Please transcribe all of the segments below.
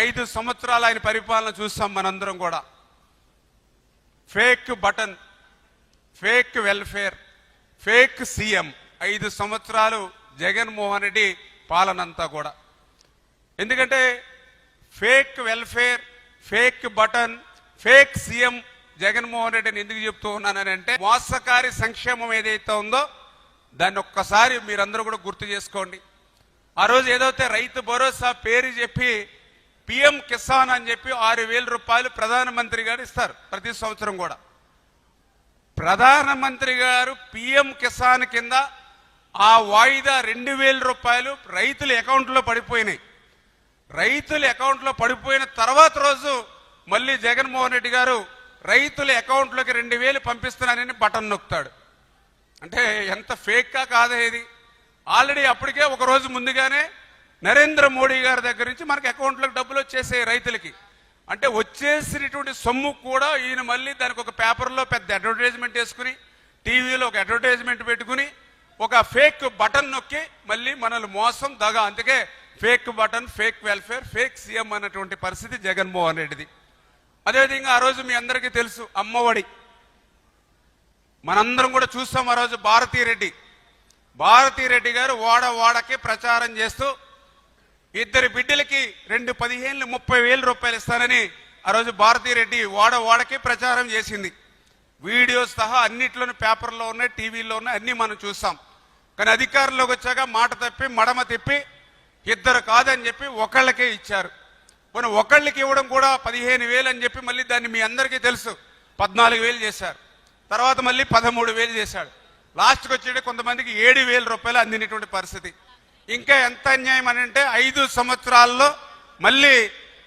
5 సంవత్సరాలు ఆయన పరిపాలన చూస్తాం మనందరం కూడా. Fake button, fake welfare, fake CM. 5 సంవత్సరాలు జగన్మోహన్ రెడ్డి పాలనంతా కూడా. ఎందుకంటే fake welfare, fake button, fake CM Jaganmohan రెడ్డిని ఎందుకు చెప్తూ ఉన్నానంటే, మోసకారి సంక్షేమం ఏదైతే ఉందో దాన్ని ఒక్కసారి మీరందరూ కూడా గుర్తు చేసుకోండి. ఆ రోజు ఏదైతే రైతు భరోసా పేరు చెప్పి పిఎం కిసాన్ అని చెప్పి 6,000 రూపాయలు ప్రధానమంత్రి గారు ఇస్తారు ప్రతి సంవత్సరం కూడా. ప్రధానమంత్రి గారు పిఎం కిసాన్ కింద ఆ వాయిదా 2,000 రూపాయలు రైతుల అకౌంట్లో పడిపోయినాయి. రైతుల అకౌంట్లో పడిపోయిన తర్వాత రోజు మళ్ళీ జగన్మోహన్ రెడ్డి గారు రైతుల అకౌంట్లోకి 2,000 పంపిస్తున్నానని బటన్ నొక్కుతాడు. అంటే ఎంత ఫేక్గా కాదా ఇది? ఆల్రెడీ అప్పటికే ఒక రోజు ముందుగానే నరేంద్ర మోడీ గారి దగ్గర నుంచి మనకి అకౌంట్లోకి డబ్బులు వచ్చేసాయి రైతులకి. అంటే వచ్చేసినటువంటి సొమ్ము కూడా ఈయన మళ్ళీ దానికి ఒక పేపర్లో పెద్ద అడ్వర్టైజ్మెంట్ వేసుకుని, టీవీలో ఒక అడ్వర్టైజ్మెంట్ పెట్టుకుని, ఒక ఫేక్ బటన్ నొక్కి మళ్ళీ మనల్ని మోసం దగా. అందుకే fake button, fake welfare, fake CM అన్నటువంటి పరిస్థితి జగన్మోహన్ రెడ్డిది. అదేవిధంగా ఆ రోజు మీ అందరికీ తెలుసు అమ్మఒడి, మనందరం కూడా చూస్తాం. ఆ రోజు భారతీ రెడ్డి గారు వాడకి ప్రచారం చేస్తూ 2 బిడ్డలకి 15,000 30,000 రూపాయలు ఇస్తానని ఆ రోజు భారతీ రెడ్డి వాడకి ప్రచారం చేసింది. వీడియోస్ సహా అన్నిట్లోనూ పేపర్లో ఉన్నాయి, టీవీలో ఉన్నాయి, అన్ని మనం చూస్తాం. కానీ అధికారంలోకి వచ్చాక మాట తప్పి మడమ తిప్పి 2 కాదని చెప్పి ఒకళ్ళకే ఇచ్చారు. కొన్ని ఒకళ్ళకి ఇవ్వడం కూడా 15,000 అని చెప్పి మళ్ళీ దాన్ని మీ అందరికీ తెలుసు 14,000 చేశారు. తర్వాత మళ్ళీ 13,000 చేశాడు. లాస్ట్కి వచ్చేటి కొంతమందికి 7,000 రూపాయలు అందినటువంటి పరిస్థితి. ఇంకా ఎంత అన్యాయం అని అంటే 5 సంవత్సరాల్లో మళ్ళీ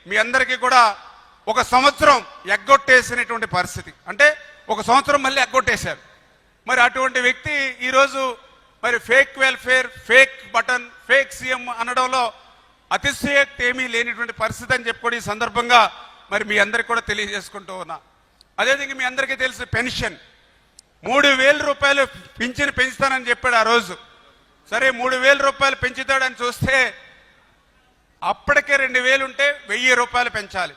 మీ అందరికీ కూడా 1 సంవత్సరం ఎగ్గొట్టేసినటువంటి పరిస్థితి. అంటే 1 సంవత్సరం మళ్ళీ ఎగ్గొట్టేశారు. మరి అటువంటి వ్యక్తి ఈరోజు మరి fake welfare, fake button, fake CM అనడంలో అతిశయోక్తి ఏమీ లేనిటువంటి పరిస్థితి అని చెప్పుకొని ఈ సందర్భంగా మరి మీ అందరికి కూడా తెలియజేసుకుంటూ ఉన్నా. అదేవిధంగా మీ అందరికీ తెలుసు పెన్షన్ 3,000 రూపాయలు పింఛను పెంచుతానని చెప్పాడు ఆ రోజు. సరే 3,000 రూపాయలు పెంచుతాడని చూస్తే అప్పటికే 2,000 ఉంటే 1,000 రూపాయలు పెంచాలి.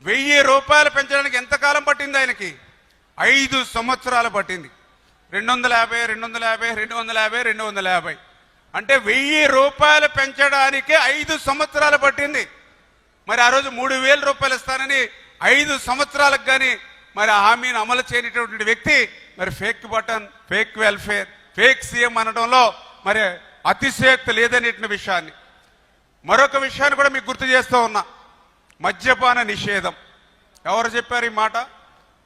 1,000 రూపాయలు పెంచడానికి ఎంతకాలం పట్టింది ఆయనకి? 5 సంవత్సరాలు పట్టింది. 250 అంటే 1,000 రూపాయలు పెంచడానికి 5 సంవత్సరాలు పట్టింది. మరి ఆ రోజు 3,000 రూపాయలు ఇస్తానని 5 సంవత్సరాలకు కానీ మరి హామీని అమలు చేయనటువంటి వ్యక్తి మరి fake button, fake welfare, fake CM అనడంలో మరి అతిశయోక్తి లేదనేటువంటి విషయాన్ని, మరొక విషయాన్ని కూడా మీకు గుర్తు చేస్తూ ఉన్నా. మద్యపాన నిషేధం. ఎవరు చెప్పారు ఈ మాట?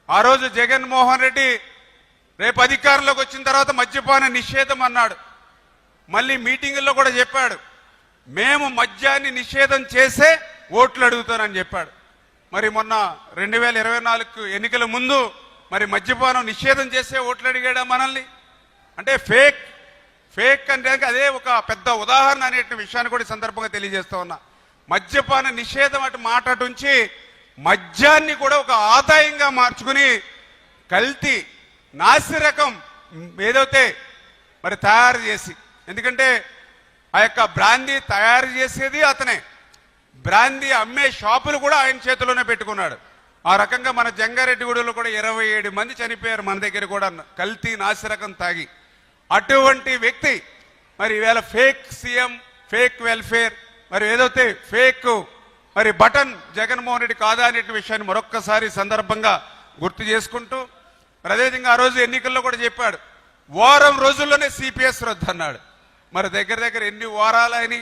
ఆ రోజు జగన్మోహన్ రెడ్డి రేపు అధికారంలోకి వచ్చిన తర్వాత మద్యపాన నిషేధం అన్నాడు. మళ్ళీ మీటింగుల్లో కూడా చెప్పాడు, మేము మద్యాన్ని నిషేధం చేసే ఓట్లు అడుగుతానని చెప్పాడు. మరి మొన్న 2024 ఎన్నికల ముందు మరి మద్యపానం నిషేధం చేసే ఓట్లు అడిగాడా మనల్ని? అంటే ఫేక్ అంటే అదే ఒక పెద్ద ఉదాహరణ అనే విషయాన్ని కూడా ఈ సందర్భంగా తెలియజేస్తూ ఉన్నా. మద్యపాన నిషేధం అటు మాట అటుంచి మద్యాన్ని కూడా ఒక ఆదాయంగా మార్చుకుని కల్తీ నాసిరకం ఏదైతే మరి తయారు చేసి, ఎందుకంటే ఆ యొక్క బ్రాందీ తయారు చేసేది అతనే, బ్రాందీ అమ్మే షాపులు కూడా ఆయన చేతిలోనే పెట్టుకున్నాడు. ఆ రకంగా మన జంగారెడ్డిగూడలో కూడా 27 మంది చనిపోయారు మన దగ్గర కూడా కల్తీ నాసిరకం తాగి. అటువంటి వ్యక్తి మరి ఈవేళ ఫేక్ సీఎం, ఫేక్ వెల్ఫేర్, మరి ఏదైతే ఫేక్ మరి బటన్ జగన్మోహన్ రెడ్డి కాదా అనే విషయాన్ని మరొక్కసారి సందర్భంగా గుర్తు చేసుకుంటూ, అదేవిధంగా ఆ రోజు ఎన్నికల్లో కూడా చెప్పాడు వారం రోజుల్లోనే సిపిఎస్ రద్దు అన్నాడు. మరి దగ్గర ఎన్ని వారాలని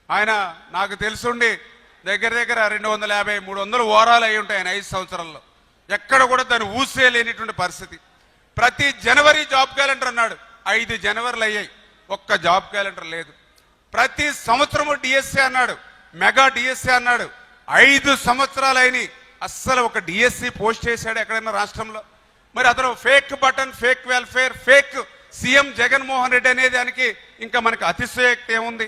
ఆయన నాకు తెలుసుండి దగ్గర 250-300 వారాలు అయి ఉంటాయి ఆయన 5 సంవత్సరాల్లో. ఎక్కడ కూడా దాన్ని ఊసే లేనిటువంటి పరిస్థితి. ప్రతి జనవరి జాబ్ క్యాలెండర్ అన్నాడు, 5 జనవరిలు అయ్యాయి, ఒక్క జాబ్ క్యాలెండర్ లేదు. ప్రతి సంవత్సరము డిఎస్సీ అన్నాడు, మెగా డిఎస్సీ అన్నాడు, 5 సంవత్సరాలు అయినాయి, అస్సలు ఒక డిఎస్సీ పోస్ట్ చేశాడు ఎక్కడైనా రాష్ట్రంలో? మరి అతను fake button, fake welfare, fake CM Jaganmohan Reddy అనే దానికి ఇంకా మనకి అతిశయోక్తి ఏముంది?